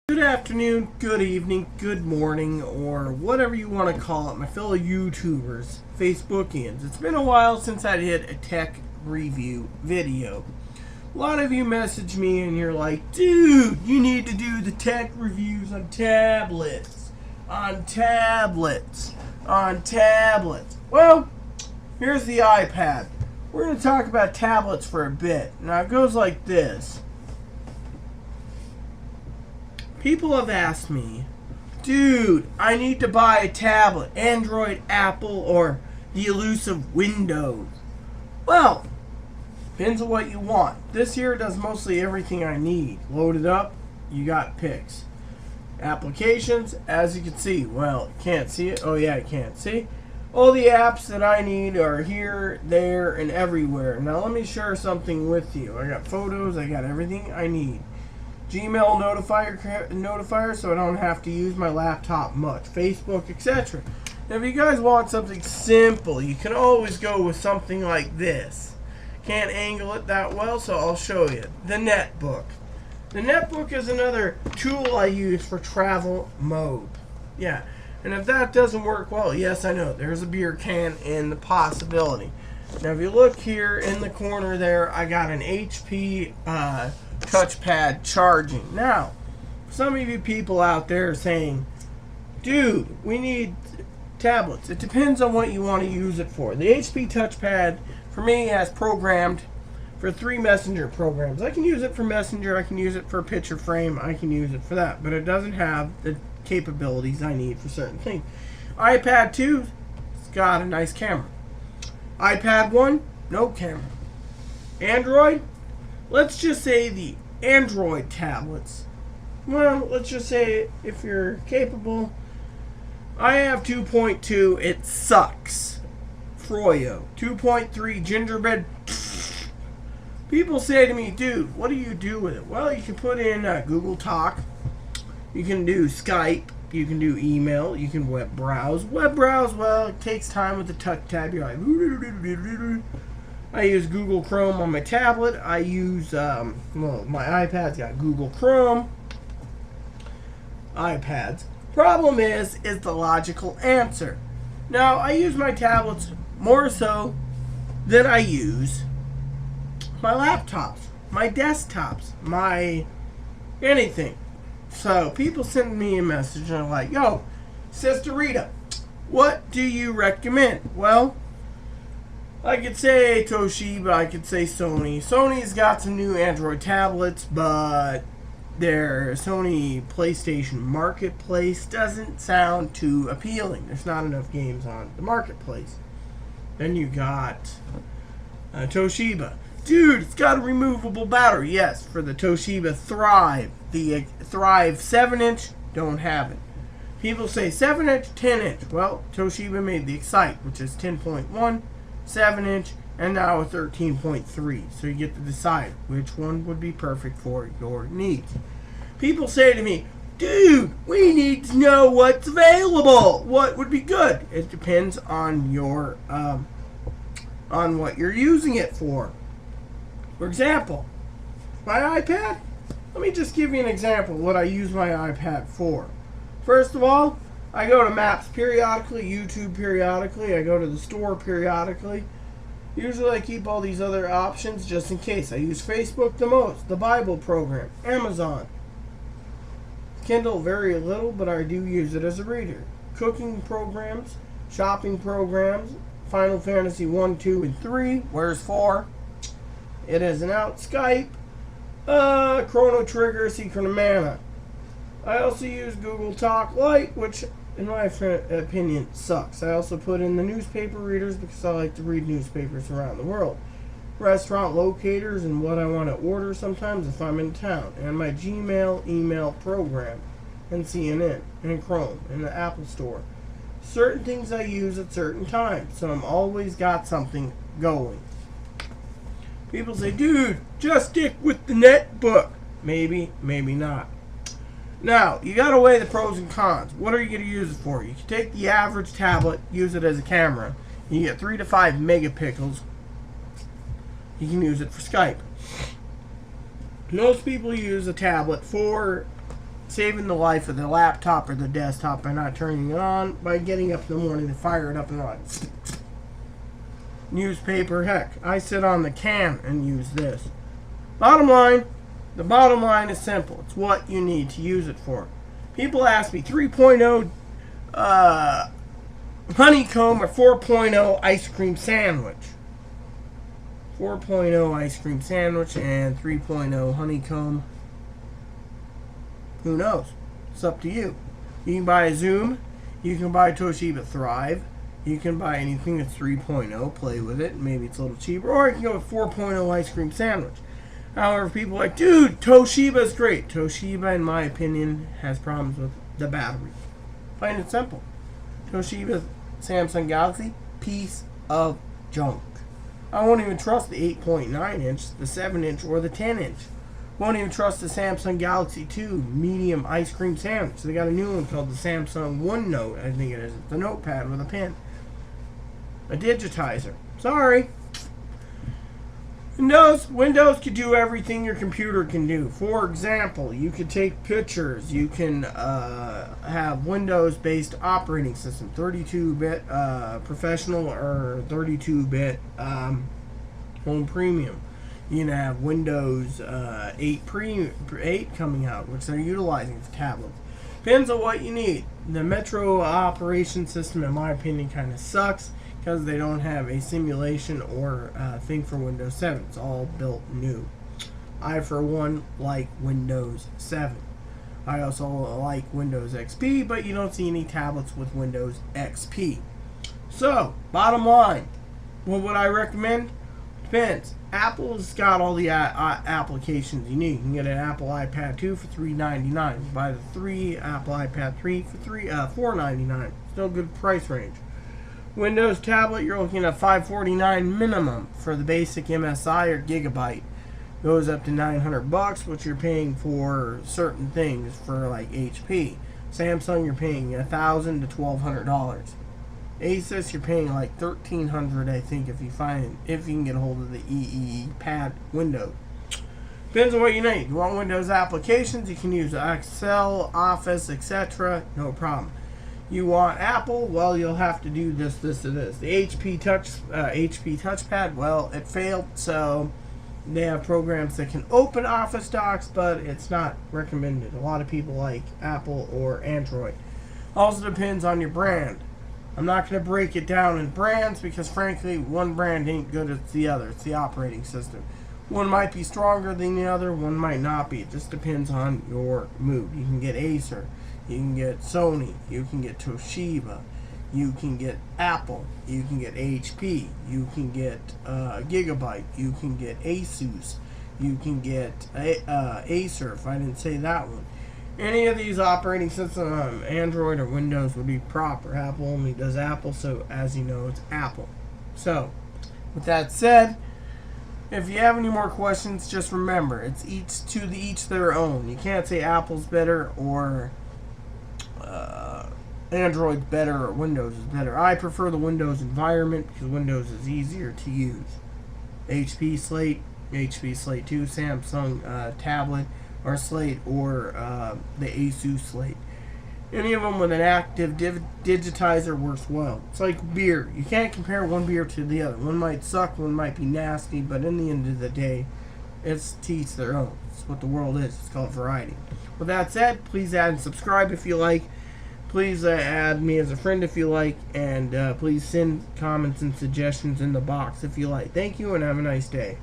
Good afternoon, good evening, good morning, or whatever you want to call it, my fellow YouTubers, Facebookians. It's been a while since I did a tech review video. A lot of you message me and you're like, dude, you need to do the tech reviews on tablets. Well, here's the iPad. We're going to talk about tablets for a bit. Now it goes like this. People have asked me, dude, I need to buy a tablet, Android, Apple, or the elusive Windows. Well, depends on what you want. This here does mostly everything I need. Load it up, you got pics. Applications, as you can see, well, can't see it. Oh yeah, I can't see. All the apps that I need are here, there, and everywhere. Now let me share something with you. I got photos, I got everything I need. Gmail notifier so I don't have to use my laptop much. Facebook, etc. Now if you guys want something simple, you can always go with something like this. Can't angle it that well, so I'll show you. The netbook. The netbook is another tool I use for travel mode. Yeah, and if that doesn't work well, yes, I know, there's a beer can in the possibility. Now if you look here in the corner there, I got an HP touchpad charging. Now, some of you people out there are saying, dude, we need tablets. It depends on what you want to use it for. The HP touchpad, for me, has programmed for 3 messenger programs. I can use it for Messenger, I can use it for picture frame, I can use it for that, but it doesn't have the capabilities I need for certain things. iPad 2, it's got a nice camera. iPad 1, no camera. Android, let's just say the Android tablets. Well, let's just say if you're capable. I have 2.2. It sucks. Froyo. 2.3 Gingerbread. People say to me, dude, what do you do with it? Well, you can put in Google Talk. You can do Skype. You can do email. You can web browse. Web browse, well, it takes time with the touch tab. You're like... I use Google Chrome on my tablet. I use, well, my iPad's got Google Chrome. iPads. Problem is the logical answer. Now, I use my tablets more so than I use my laptops, my desktops, my anything. So, people send me a message and they're like, yo, Sister Rita, what do you recommend? Well, I could say Toshiba, I could say Sony. Sony's got some new Android tablets, but their Sony PlayStation Marketplace doesn't sound too appealing. There's not enough games on the Marketplace. Then you got Toshiba. Dude, it's got a removable battery. Yes, for the Toshiba Thrive. The Thrive 7-inch, don't have it. People say 7-inch, 10-inch. Well, Toshiba made the Excite, which is 10.1. 7-inch, and now a 13.3. So you get to decide which one would be perfect for your needs. People say to me, dude, we need to know what's available. What would be good? It depends on your on what you're using it for. For example, my iPad. Let me just give you an example of what I use my iPad for. First of all, I go to Maps periodically, YouTube periodically, I go to the store periodically. Usually I keep all these other options just in case. I use Facebook the most, the Bible program, Amazon. Kindle very little, but I do use it as a reader. Cooking programs, shopping programs, Final Fantasy 1, 2, and 3. Where's 4? It isn't out. Skype, Chrono Trigger, Secret of Mana. I also use Google Talk Lite, which in my opinion sucks. I also put in the newspaper readers because I like to read newspapers around the world. Restaurant locators and what I want to order sometimes if I'm in town. And my Gmail email program. And CNN. And Chrome. And the Apple Store. Certain things I use at certain times. So I'm always got something going. People say, dude, just stick with the netbook. Maybe, maybe not. Now, you got to weigh the pros and cons. What are you going to use it for? You can take the average tablet, use it as a camera. You get 3 to 5 megapixels. You can use it for Skype. Most people use a tablet for saving the life of the laptop or the desktop by not turning it on, by getting up in the morning to fire it up and on. Newspaper, heck, I sit on the can and use this. The bottom line is simple. It's what you need to use it for. People ask me 3.0 honeycomb or 4.0 ice cream sandwich. 4.0 ice cream sandwich and 3.0 honeycomb. Who knows? It's up to you. You can buy a Zoom. You can buy Toshiba Thrive. You can buy anything that's 3.0. Play with it. Maybe it's a little cheaper. Or you can go with 4.0 ice cream sandwich. However, people are like, dude, Toshiba's great. Toshiba, in my opinion, has problems with the battery. Plain and simple. Toshiba Samsung Galaxy, piece of junk. I won't even trust the 8.9 inch, the 7 inch, or the 10 inch. Won't even trust the Samsung Galaxy 2 medium ice cream sandwich. They got a new one called the Samsung OneNote, I think it is. It's a notepad with a pen. A digitizer. Sorry. Windows can do everything your computer can do. For example, you can take pictures. You can have Windows-based operating system, 32-bit professional or 32-bit home premium. You can have Windows 8 coming out, which they're utilizing for tablets. Depends on what you need. The Metro operation system, in my opinion, kind of sucks because they don't have a simulation or thing for Windows 7. It's all built new. I, for one, like Windows 7. I also like Windows XP, but you don't see any tablets with Windows XP. So, bottom line, what would I recommend? Depends. Apple's got all the applications you need. You can get an Apple iPad 2 for $399. Buy the 3 Apple iPad 3 for $499. Still good price range. Windows tablet, you're looking at $549 minimum for the basic MSI or Gigabyte. Goes up to $900, which you're paying for certain things for like HP. Samsung, you're paying $1,000 to $1,200. Asus, you're paying like $1,300, I think, if you can get a hold of the EE pad window. Depends on what you need. You want Windows applications, you can use Excel, Office, etc. No problem. You want Apple, well, you'll have to do this, and this. The HP touchpad, well, it failed, so they have programs that can open Office docs, but it's not recommended. A lot of people like Apple or Android. Also depends on your brand. I'm not going to break it down in brands because, frankly, one brand ain't good as the other. It's the operating system. One might be stronger than the other, one might not be. It just depends on your mood. You can get Acer, you can get Sony, you can get Toshiba, you can get Apple, you can get HP, you can get Gigabyte, you can get Asus, you can get Acer, if I didn't say that one. Any of these operating systems, Android or Windows, would be proper. Apple only does Apple, so as you know, it's Apple. So, with that said, if you have any more questions, just remember, it's each their own. You can't say Apple's better or Android's better or Windows is better. I prefer the Windows environment because Windows is easier to use. HP Slate 2, Samsung tablet or Slate, or the Asus Slate. Any of them with an active digitizer works well. It's like beer. You can't compare one beer to the other. One might suck, one might be nasty, but in the end of the day, it's to each their own. It's what the world is. It's called variety. With that said, please add and subscribe if you like. Please add me as a friend if you like. And please send comments and suggestions in the box if you like. Thank you and have a nice day.